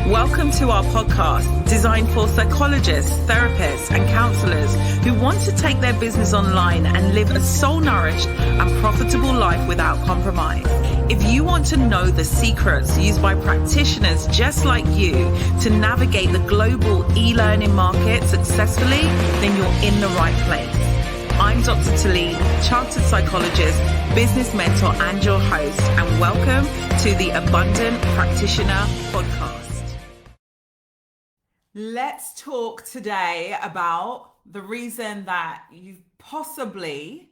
Welcome to our podcast designed for psychologists, therapists, and counselors who want to take their business online and live a soul-nourished and profitable life without compromise. If you want to know the secrets used by practitioners just like you to navigate the global e-learning market successfully, then you're in the right place. I'm Dr. Tilean, chartered psychologist, business mentor, and your host, and welcome to the Abundant Practitioner Podcast. Let's talk today about the reason that you've possibly,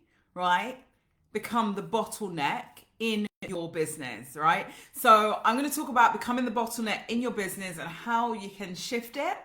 become the bottleneck in your business, right? So I'm going to talk about becoming the bottleneck in your business and how you can shift it,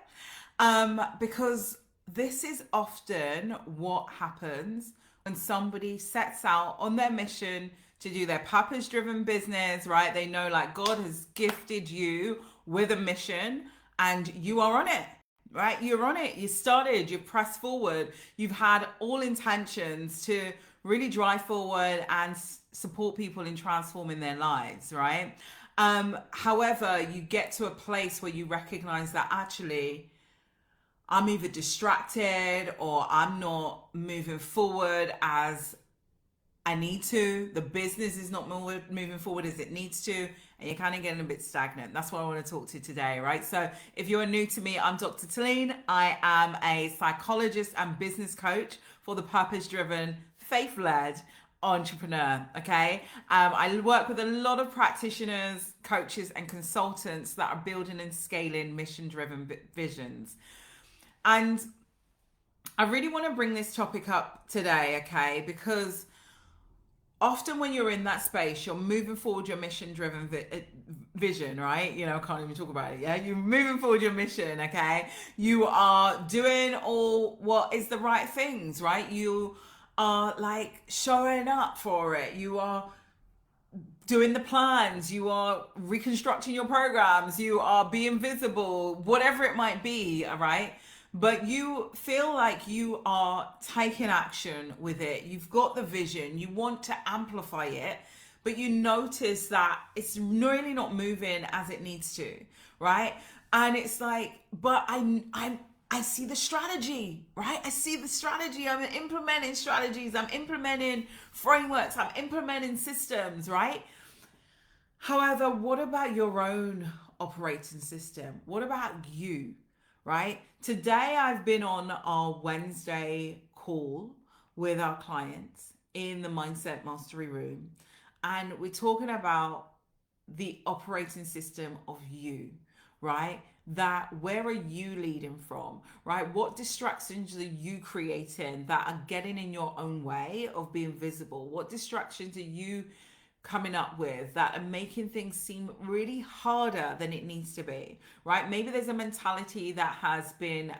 because this is often what happens when somebody sets out on their mission to do their purpose-driven business, right? They know like God has gifted you with a mission and you are on it, right? You're on it. You started, you pressed forward. You've had all intentions to really drive forward and support people in transforming their lives, right? However, you get to a place where you recognize that actually I'm either distracted or I'm not moving forward as I need to. The business is not moving forward as it needs to, and you're kind of getting a bit stagnant. That's what I want to talk to today, right? So if you're new to me, I'm Dr. Tilean. I am a psychologist and business coach for the purpose-driven, faith-led entrepreneur, okay? I work with a lot of practitioners, coaches, and consultants that are building and scaling mission-driven visions. And I really want to bring this topic up today, okay? Because often when you're in that space, you're moving forward your mission-driven vision, right? You know, I can't even talk about it, yeah? You're moving forward your mission, okay? You are doing all what is the right things, right? You are like showing up for it. You are doing the plans. You are reconstructing your programs. You are being visible, whatever it might be, all right? But you feel like you are taking action with it. You've got the vision. You want to amplify it, but you notice that it's really not moving as it needs to, right? And it's like, but I see the strategy, right? I see the strategy. I'm implementing strategies. I'm implementing frameworks. I'm implementing systems, right? However, what about your own operating system? What about you? Right? Today, I've been on our Wednesday call with our clients in the Mindset Mastery Room, and we're talking about the operating system of you, right? That where are you leading from, right? What distractions are you creating that are getting in your own way of being visible? What distractions are you coming up with that are making things seem really harder than it needs to be, right? Maybe there's a mentality that has been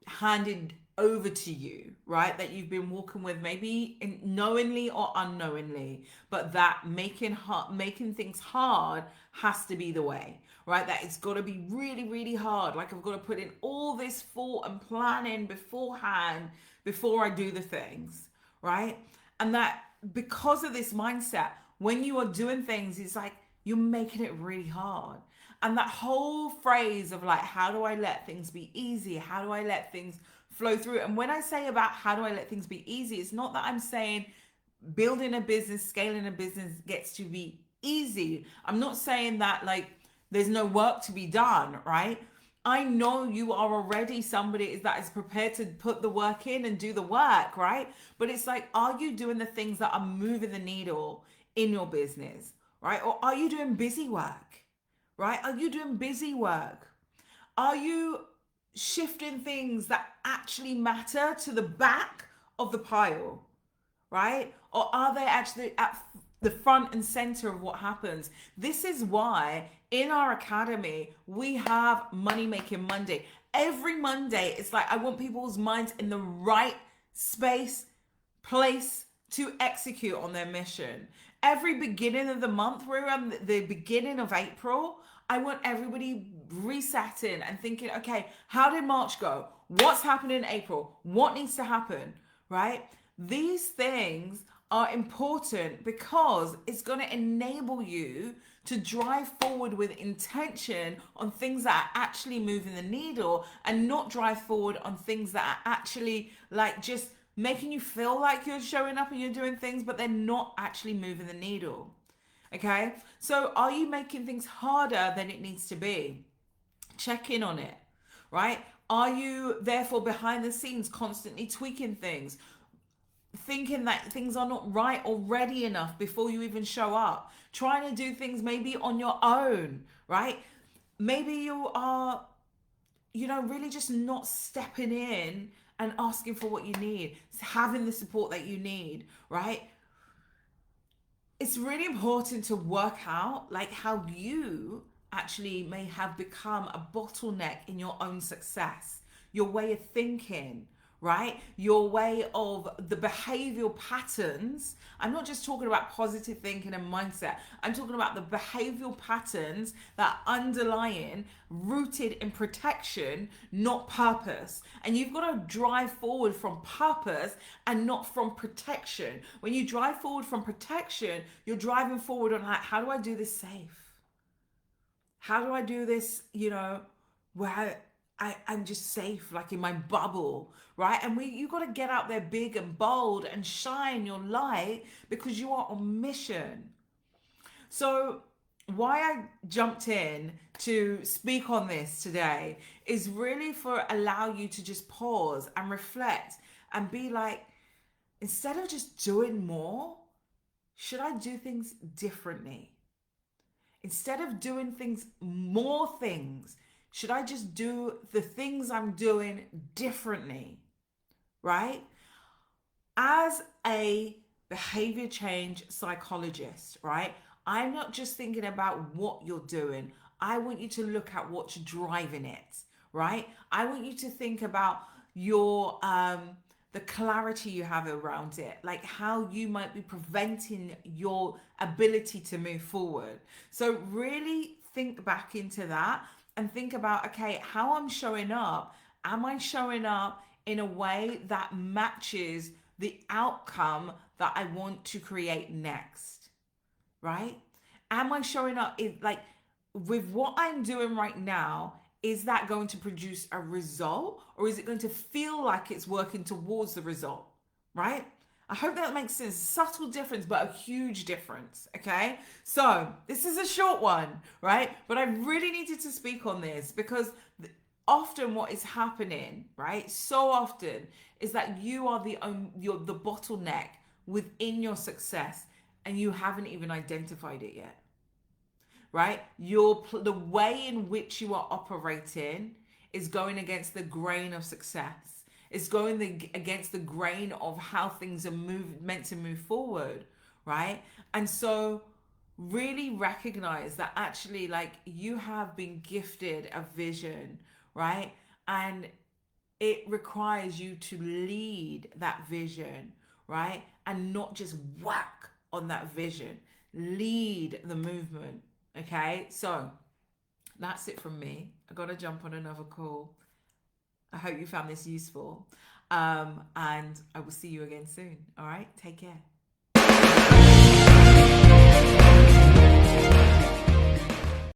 handed over to you, right? That you've been walking with, maybe knowingly or unknowingly, but that making things hard has to be the way, right? That it's got to be really, really hard. Like I've got to put in all this thought and planning beforehand before I do the things, right? And that because of this mindset, when you are doing things, it's like you're making it really hard. And that whole phrase of like, how do I let things be easy? How do I let things flow through? And when I say about how do I let things be easy, it's not that I'm saying building a business, scaling a business gets to be easy. I'm not saying that like there's no work to be done, right? I know you are already somebody that is prepared to put the work in and do the work, right? But it's like, are you doing the things that are moving the needle in your business, right? Or are you doing busy work, right? Are you doing busy work? Are you shifting things that actually matter to the back of the pile, right? Or are they actually at the front and center of what happens? This is why in our academy, we have Money Making Monday. Every Monday, it's like I want people's minds in the right space, place to execute on their mission. Every beginning of the month, we're around the beginning of April, I want everybody resetting and thinking, okay, how did March go? What's happening in April? What needs to happen, right? These things are important because it's going to enable you to drive forward with intention on things that are actually moving the needle, and not drive forward on things that are actually like just making you feel like you're showing up and you're doing things, but they're not actually moving the needle. Okay? So are you making things harder than it needs to be? Check in on it, right? Are you therefore behind the scenes constantly tweaking things, thinking that things are not right or ready enough before you even show up, trying to do things maybe on your own, right? Maybe you are, really just not stepping in and asking for what you need, having the support that you need, right? It's really important to work out like how you actually may have become a bottleneck in your own success, your way of thinking, right? Your way of the behavioral patterns. I'm not just talking about positive thinking and mindset. I'm talking about the behavioral patterns that are underlying, rooted in protection, not purpose. And you've got to drive forward from purpose and not from protection. When you drive forward from protection, you're driving forward on like, how do I do this safe? How do I do this, where I'm just safe, like in my bubble, right? And you got to get out there big and bold and shine your light because you are on mission. So why I jumped in to speak on this today is really for allow you to just pause and reflect and be like, instead of just doing more, should I do things differently? Instead of doing more things, should I just do the things I'm doing differently? Right? As a behavior change psychologist, right? I'm not just thinking about what you're doing. I want you to look at what's driving it, right? I want you to think about your the clarity you have around it, like how you might be preventing your ability to move forward. So really think back into that and think about, okay, how I'm showing up. Am I showing up in a way that matches the outcome that I want to create next? Right? Am I showing up like with what I'm doing right now? Is that going to produce a result, or is it going to feel like it's working towards the result? Right? I hope that makes sense. Subtle difference, but a huge difference. Okay. So this is a short one, right? But I really needed to speak on this because often what is happening, right? So often is that you're the bottleneck within your success and you haven't even identified it yet, right? The way in which you are operating is going against the grain of success. It's going against the grain of how things are meant to move forward, right? And so really recognize that actually like you have been gifted a vision, right? And it requires you to lead that vision, right? And not just whack on that vision. Lead the movement. Okay, so that's it from me. I gotta jump on another call. I hope you found this useful. And I will see you again soon. All right, take care.